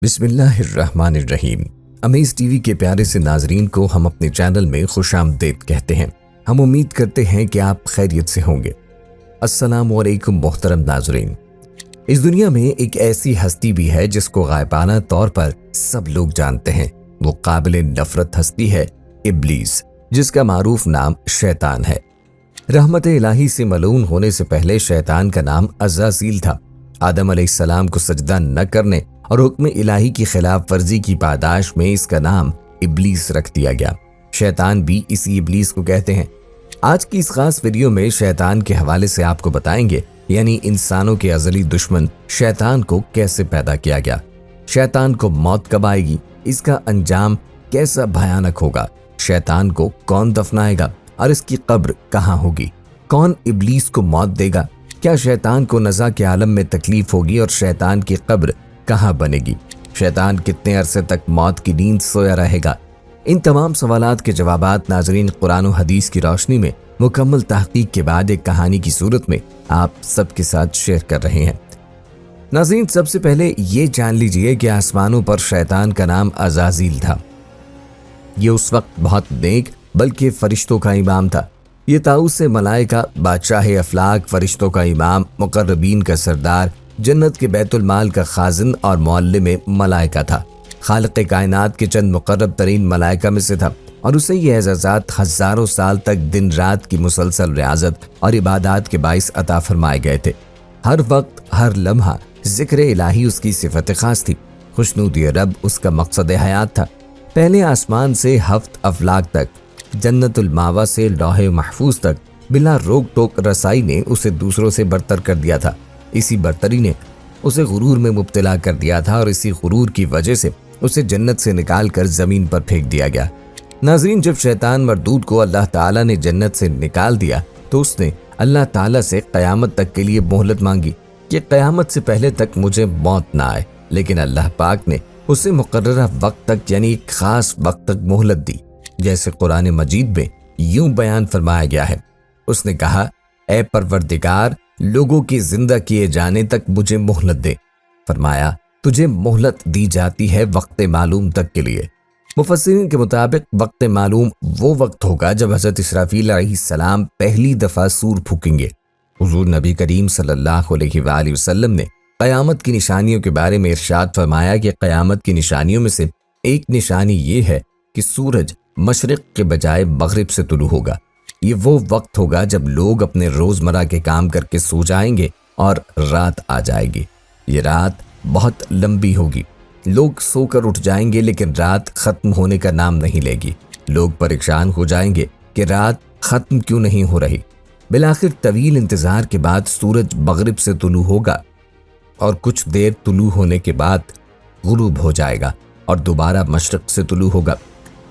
بسم اللہ الرحمن الرحیم۔ امیز ٹی وی کے پیارے سے ناظرین کو ہم اپنے چینل میں خوش آمدید کہتے ہیں۔ ہم امید کرتے ہیں کہ آپ خیریت سے ہوں گے۔ السلام علیکم محترم ناظرین۔ اس دنیا میں ایک ایسی ہستی بھی ہے جس کو غائبانہ طور پر سب لوگ جانتے ہیں۔ وہ قابل نفرت ہستی ہے ابلیس، جس کا معروف نام شیطان ہے۔ رحمت الہی سے ملعون ہونے سے پہلے شیطان کا نام عزازیل تھا۔ آدم علیہ السلام کو سجدہ نہ کرنے اور حکم الہی کی خلاف ورزی کی پاداش میں اس کا نام ابلیس رکھ دیا گیا۔ شیطان بھی اسی ابلیس کو کہتے ہیں۔ آج کی اس خاص ویڈیو میں شیطان کے حوالے سے آپ کو بتائیں گے، یعنی انسانوں کے ازلی دشمن شیطان کو کیسے پیدا کیا گیا، شیطان کو موت کب آئے گی، اس کا انجام کیسا بھیانک ہوگا، شیطان کو کون دفنائے گا اور اس کی قبر کہاں ہوگی، کون ابلیس کو موت دے گا، کیا شیطان کو نزا کے عالم میں تکلیف ہوگی اور شیطان کی قبر کہاں بنے گی، شیطان کتنے عرصے تک موت کی نیند سویا رہے گا۔ ان تمام سوالات کے جوابات ناظرین قرآن و حدیث کی روشنی میں مکمل تحقیق کے بعد ایک کہانی کی صورت میں آپ سب کے ساتھ شیئر کر رہے ہیں۔ ناظرین، سب سے پہلے یہ جان لیجئے کہ آسمانوں پر شیطان کا نام عزازیل تھا۔ یہ اس وقت بہت نیک بلکہ فرشتوں کا امام تھا۔ یہ طاؤس ملائکہ، بادشاہ افلاک، فرشتوں کا امام، مقربین کا سردار، جنت کے بیت المال کا خازن اور معلم ملائکہ تھا۔ خالق کائنات کے چند مقرب ترین ملائکہ میں سے تھا اور اسے یہ اعزازات ہزاروں سال تک دن رات کی مسلسل ریاضت اور عبادات کے باعث عطا فرمائے گئے تھے۔ ہر وقت، ہر لمحہ ذکر الہی اس کی صفت خاص تھی۔ خوشنودی رب اس کا مقصد حیات تھا۔ پہلے آسمان سے ہفت افلاک تک، جنت الماوا سے لوح محفوظ تک بلا روک ٹوک رسائی نے اسے دوسروں سے برتر کر دیا تھا۔ اسی برتری نے اسے غرور میں مبتلا کر دیا تھا اور اسی غرور کی وجہ سے اسے جنت سے نکال کر زمین پر پھینک دیا گیا۔ ناظرین، جب شیطان مردود کو اللہ تعالیٰ نے جنت سے نکال دیا تو اس نے اللہ تعالیٰ سے قیامت تک کے لیے مہلت مانگی کہ قیامت سے پہلے تک مجھے موت نہ آئے، لیکن اللہ پاک نے اسے مقررہ وقت تک، یعنی ایک خاص وقت تک مہلت دی۔ جیسے قرآن مجید میں یوں بیان فرمایا گیا ہے، اس نے کہا، اے پروردگار، لوگوں کی زندہ کیے جانے تک مجھے مہلت دے۔ فرمایا، تجھے مہلت دی جاتی ہے وقت معلوم تک کے لیے۔ مفسرین کے مطابق وقت معلوم وہ وقت ہوگا جب حضرت اسرافیل علیہ السلام پہلی دفعہ سور پھونکیں گے۔ حضور نبی کریم صلی اللہ علیہ وآلہ وسلم نے قیامت کی نشانیوں کے بارے میں ارشاد فرمایا کہ قیامت کی نشانیوں میں سے ایک نشانی یہ ہے کہ سورج مشرق کے بجائے مغرب سے طلوع ہوگا۔ یہ وہ وقت ہوگا جب لوگ اپنے روزمرہ کے کام کر کے سو جائیں گے اور رات آ جائے گی۔ یہ رات بہت لمبی ہوگی۔ لوگ سو کر اٹھ جائیں گے لیکن رات ختم ہونے کا نام نہیں لے گی۔ لوگ پریشان ہو جائیں گے کہ رات ختم کیوں نہیں ہو رہی۔ بالآخر طویل انتظار کے بعد سورج مغرب سے طلوع ہوگا اور کچھ دیر طلوع ہونے کے بعد غروب ہو جائے گا اور دوبارہ مشرق سے طلوع ہوگا۔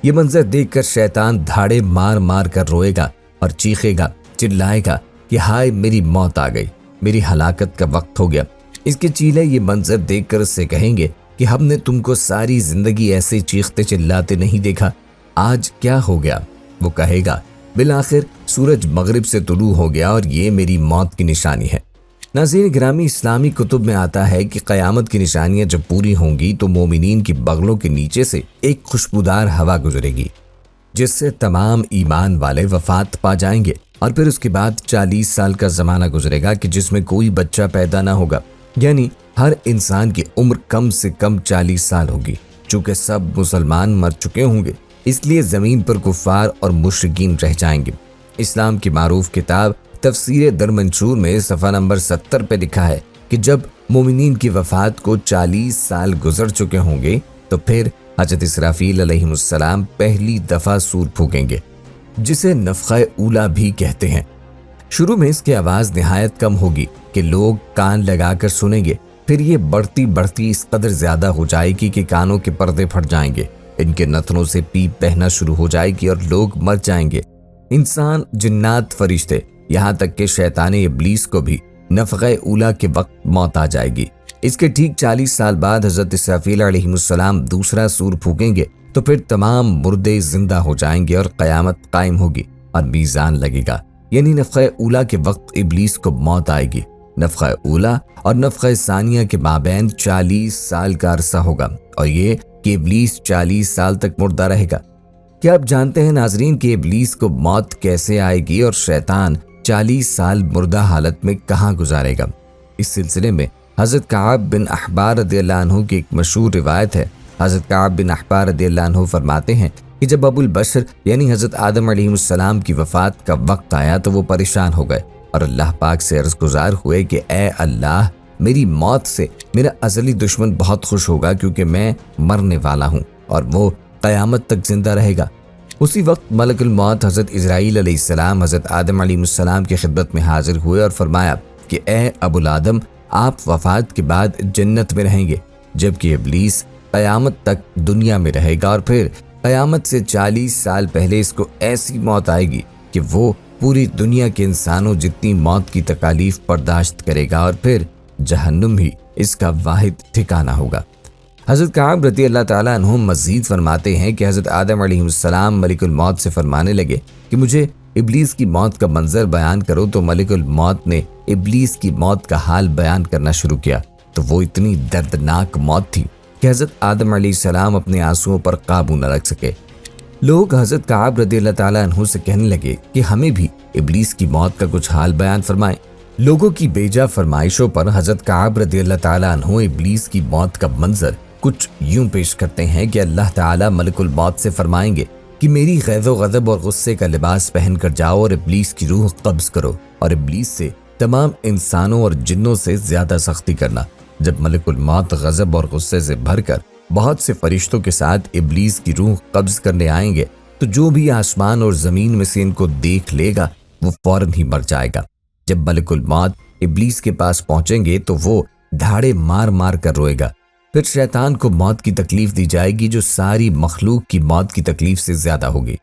یہ منظر دیکھ کر شیطان دھاڑے مار مار کر روئے گا اور چیخے گا، چلائے گا کہ ہائے میری موت آ گئی، میری ہلاکت کا وقت ہو گیا۔ اس کے چیلے یہ منظر دیکھ کر اس سے کہیں گے کہ ہم نے تم کو ساری زندگی ایسے چیختے چلاتے نہیں دیکھا، آج کیا ہو گیا؟ وہ کہے گا، بالآخر سورج مغرب سے طلوع ہو گیا اور یہ میری موت کی نشانی ہے۔ ناظرین گرامی، اسلامی کتب میں آتا ہے کہ قیامت کی نشانیاں جب پوری ہوں گی تو مومنین کی بغلوں کے نیچے سے ایک خوشبودار ہوا گزرے گی جس سے تمام ایمان والے وفات پا جائیں گے، اور پھر اس کے بعد 40 سال کا زمانہ گزرے گا کہ جس میں کوئی بچہ پیدا نہ ہوگا، یعنی ہر انسان کی عمر کم سے کم 40 سال ہوگی۔ چونکہ سب مسلمان مر چکے ہوں گے اس لیے زمین پر کفار اور مشرکین رہ جائیں گے۔ اسلام کی معروف کتاب تفسیر در منشور میں صفحہ نمبر 70 پہ لکھا ہے کہ جب مومنین کی وفات کو 40 سال گزر چکے ہوں گے تو پھر حضرت اسرافیل علیہ السلام پہلی دفعہ سور پھونکیں گے، جسے نفخہ اولا بھی کہتے ہیں۔ شروع میں اس کی آواز نہایت کم ہوگی کہ لوگ کان لگا کر سنیں گے، پھر یہ بڑھتی بڑھتی اس قدر زیادہ ہو جائے گی کہ کانوں کے پردے پھٹ جائیں گے، ان کے نتنوں سے پیپ بہنا شروع ہو جائے گی اور لوگ مر جائیں گے۔ انسان، جنات، فرشتے، یہاں تک کہ شیطان ابلیس کو بھی نفخہ اولا کے وقت موت آ جائے گی۔ اس کے ٹھیک 40 سال بعد حضرت اسرافیل علیہ السلام دوسرا سور پھونکیں گے تو پھر تمام مردے زندہ ہو جائیں گے اور قیامت قائم ہوگی اور میزان لگے گا، یعنی نفخہ اولا کے وقت ابلیس کو موت آئے گی۔ نفخہ اولا اور نفخہ ثانیہ کے مابین 40 سال کا عرصہ ہوگا، اور یہ کہ ابلیس 40 سال تک مردہ رہے گا۔ کیا آپ جانتے ہیں ناظرین کہ ابلیس کو موت کیسے آئے گی اور شیطان 40 سال مردہ حالت میں کہاں گزارے گا؟ اس سلسلے میں حضرت کعب بن احبار رضی اللہ عنہ کی ایک مشہور روایت ہے۔ حضرت کعب بن احبار رضی اللہ عنہ فرماتے ہیں کہ جب ابو البشر یعنی حضرت آدم علیہ السلام کی وفات کا وقت آیا تو وہ پریشان ہو گئے اور اللہ پاک سے عرض گزار ہوئے کہ اے اللہ، میری موت سے میرا ازلی دشمن بہت خوش ہوگا، کیونکہ میں مرنے والا ہوں اور وہ قیامت تک زندہ رہے گا۔ اسی وقت ملک الموت حضرت اسرائیل علیہ السلام حضرت آدم علیہ السلام کی خدمت میں حاضر ہوئے اور فرمایا کہ اے ابو الآدم، آپ وفات کے بعد جنت میں رہیں گے، جبکہ ابلیس قیامت تک دنیا میں رہے گا، اور پھر قیامت سے 40 سال پہلے اس کو ایسی موت آئے گی کہ وہ پوری دنیا کے انسانوں جتنی موت کی تکالیف برداشت کرے گا، اور پھر جہنم ہی اس کا واحد ٹھکانہ ہوگا۔ حضرت کعب رضی اللہ تعالیٰ عنہ مزید فرماتے ہیں کہ حضرت آدم علیہ السلام ملک الموت سے فرمانے لگے کہ مجھے ابلیس کی موت کا منظر بیان کرو، تو ملک الموت نے ابلیس کی موت کا حال بیان کرنا شروع کیا، تو وہ اتنی دردناک موت تھی کہ حضرت آدم علیہ السلام اپنے آنسوؤں پر قابو نہ رکھ سکے۔ لوگ حضرت کعب رضی اللہ تعالیٰ عنہ سے کہنے لگے کہ ہمیں بھی ابلیس کی موت کا کچھ حال بیان فرمائیں۔ لوگوں کی بیجا فرمائشوں پر حضرت کعب رضی اللہ تعالیٰ عنہ ابلیس کی موت کا منظر کچھ یوں پیش کرتے ہیں کہ اللہ تعالیٰ ملک الموت سے فرمائیں گے کہ میری غیظ و غضب اور غصے کا لباس پہن کر جاؤ اور ابلیس کی روح قبض کرو، اور ابلیس سے تمام انسانوں اور جنوں سے زیادہ سختی کرنا۔ جب ملک الموت غضب اور غصے سے بھر کر بہت سے فرشتوں کے ساتھ ابلیس کی روح قبض کرنے آئیں گے، تو جو بھی آسمان اور زمین میں سے ان کو دیکھ لے گا وہ فوراً ہی مر جائے گا۔ جب ملک الموت ابلیس کے پاس پہنچیں گے تو وہ دھاڑے مار مار کر روئے گا۔ پھر شیطان کو موت کی تکلیف دی جائے گی جو ساری مخلوق کی موت کی تکلیف سے زیادہ ہوگی۔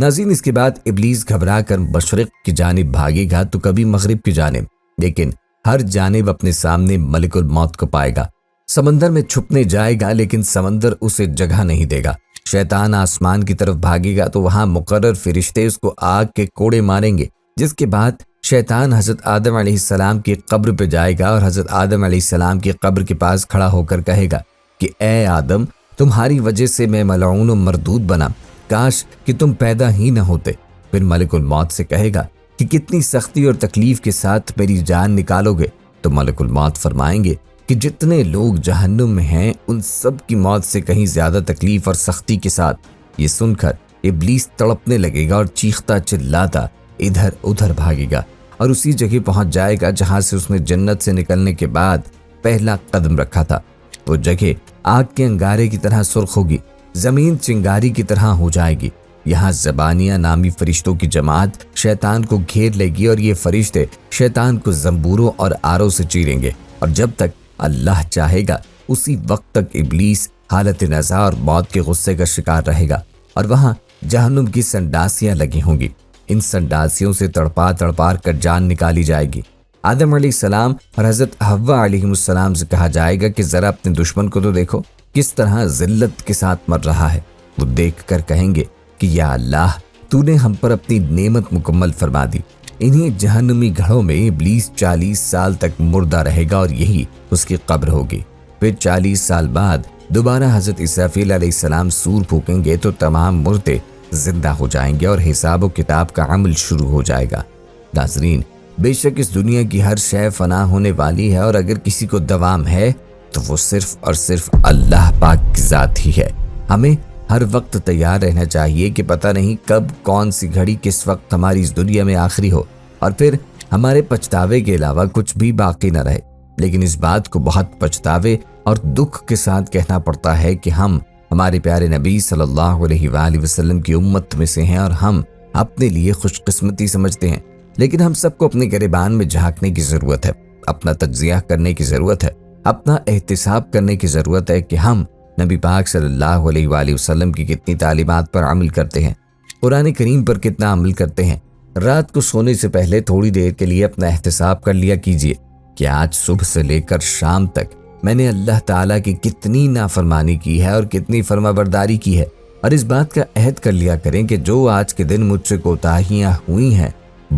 ناظرین، اس کے بعد ابلیس گھبرا کر مشرق کی جانب بھاگے گا تو کبھی مغرب کی جانب، لیکن ہر جانب اپنے سامنے ملک الموت کو پائے گا۔ سمندر میں چھپنے جائے گا لیکن سمندر اسے جگہ نہیں دے گا۔ شیطان آسمان کی طرف بھاگے گا تو وہاں مقرر فرشتے اس کو آگ کے کوڑے ماریں گے، جس کے بعد شیطان حضرت آدم علیہ السلام کی قبر پہ جائے گا اور حضرت آدم علیہ السلام کی قبر کے پاس کھڑا ہو کر کہے گا کہ اے آدم، تمہاری وجہ سے میں ملعون و مردود بنا، کاش کہ تم پیدا ہی نہ ہوتے۔ پھر ملک الموت سے کہے گا کہ کتنی سختی اور تکلیف کے ساتھ میری جان نکالو گے، تو ملک الموت فرمائیں گے کہ جتنے لوگ جہنم میں ہیں ان سب کی موت سے کہیں زیادہ تکلیف اور سختی کے ساتھ۔ یہ سن کر ابلیس تڑپنے لگے گا اور چیختا چلاتا ادھر ادھر بھاگے گا اور اسی جگہ پہنچ جائے گا جہاں سے اس نے جنت سے نکلنے کے بعد پہلا قدم رکھا تھا۔ وہ جگہ آگ کے انگارے کی طرح سرخ ہوگی، زمین چنگاری کی طرح ہو جائے گی۔ یہاں زبانیہ نامی فرشتوں کی جماعت شیطان کو گھیر لے گی اور یہ فرشتے شیطان کو زنبوروں اور آروں سے چیریں گے، اور جب تک اللہ چاہے گا اسی وقت تک ابلیس حالت نزاع اور موت کے غصے کا شکار رہے گا، اور وہاں جہنم کی سنڈاسیاں لگی ہوں گی۔ ان سنڈاسیوں سے تڑپا تڑپا کر جان نکالی جائے گی۔ آدم علیہ السلام اور حضرت حوا علیہ السلام سے کہا جائے گا کہ ذرا اپنے دشمن کو تو دیکھو کس طرح ذلت کے ساتھ مر رہا ہے۔ وہ دیکھ کر کہیں گے کہ یا اللہ، تو نے ہم پر اپنی نعمت مکمل فرما دی۔ انہیں جہنمی گھڑوں میں ابلیس 40 سال تک مردہ رہے گا اور یہی اس کی قبر ہوگی۔ پھر 40 سال بعد دوبارہ حضرت اسرافیل علیہ السلام سور پھونکیں گے تو تمام مردے زندہ ہو جائیں گے اور حساب و کتاب کا عمل شروع ہو جائے گا۔ ناظرین، بے شک اس دنیا کی ہر شے فنا ہونے والی ہے، اور اگر کسی کو دوام ہے تو وہ صرف اور صرف اللہ پاک کی ذات ہی ہے۔ ہمیں ہر وقت تیار رہنا چاہیے کہ پتہ نہیں کب کون سی گھڑی کس وقت ہماری اس دنیا میں آخری ہو، اور پھر ہمارے پچھتاوے کے علاوہ کچھ بھی باقی نہ رہے۔ لیکن اس بات کو بہت پچھتاوے اور دکھ کے ساتھ کہنا پڑتا ہے کہ ہم ہمارے پیارے نبی صلی اللہ علیہ وآلہ وسلم کی امت میں سے ہیں اور ہم اپنے لیے خوش قسمتی سمجھتے ہیں، لیکن ہم سب کو اپنے گریبان میں جھانکنے کی ضرورت ہے، اپنا تجزیہ کرنے کی ضرورت ہے، اپنا احتساب کرنے کی ضرورت ہے کہ ہم نبی پاک صلی اللہ علیہ وآلہ وسلم کی کتنی تعلیمات پر عمل کرتے ہیں، قرآن کریم پر کتنا عمل کرتے ہیں۔ رات کو سونے سے پہلے تھوڑی دیر کے لیے اپنا احتساب کر لیا کیجیے کہ آج صبح سے لے کر شام تک میں نے اللہ تعالیٰ کی کتنی نافرمانی کی ہے اور کتنی فرما برداری کی ہے، اور اس بات کا عہد کر لیا کریں کہ جو آج کے دن مجھ سے کوتاہیاں ہوئی ہیں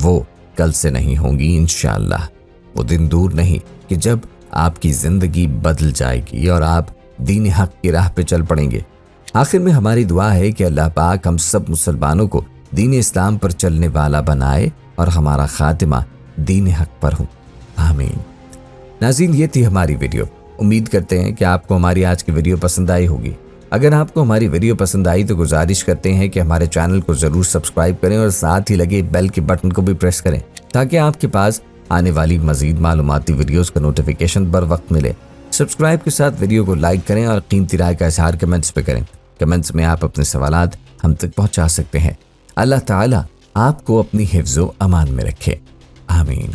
وہ کل سے نہیں ہوں گی انشاءاللہ۔ وہ دن دور نہیں کہ جب آپ کی زندگی بدل جائے گی اور آپ دین حق کی راہ پہ چل پڑیں گے۔ آخر میں ہماری دعا ہے کہ اللہ پاک ہم سب مسلمانوں کو دین اسلام پر چلنے والا بنائے اور ہمارا خاتمہ دین حق پر ہو، آمین۔ ناظرین، یہ تھی ہماری ویڈیو۔ امید کرتے ہیں کہ آپ کو ہماری آج کی ویڈیو پسند آئی ہوگی۔ اگر آپ کو ہماری ویڈیو پسند آئی تو گزارش کرتے ہیں کہ ہمارے چینل کو ضرور سبسکرائب کریں اور ساتھ ہی لگے بیل کے بٹن کو بھی پریس کریں تاکہ آپ کے پاس آنے والی مزید معلوماتی ویڈیوز کا نوٹیفیکیشن بر وقت ملے۔ سبسکرائب کے ساتھ ویڈیو کو لائک کریں اور قیمتی رائے کا اظہار کمنٹس پہ کریں۔ کمنٹس میں آپ اپنے سوالات ہم تک پہنچا سکتے ہیں۔ اللہ تعالیٰ آپ کو اپنی حفظ و امان میں رکھے، آمین۔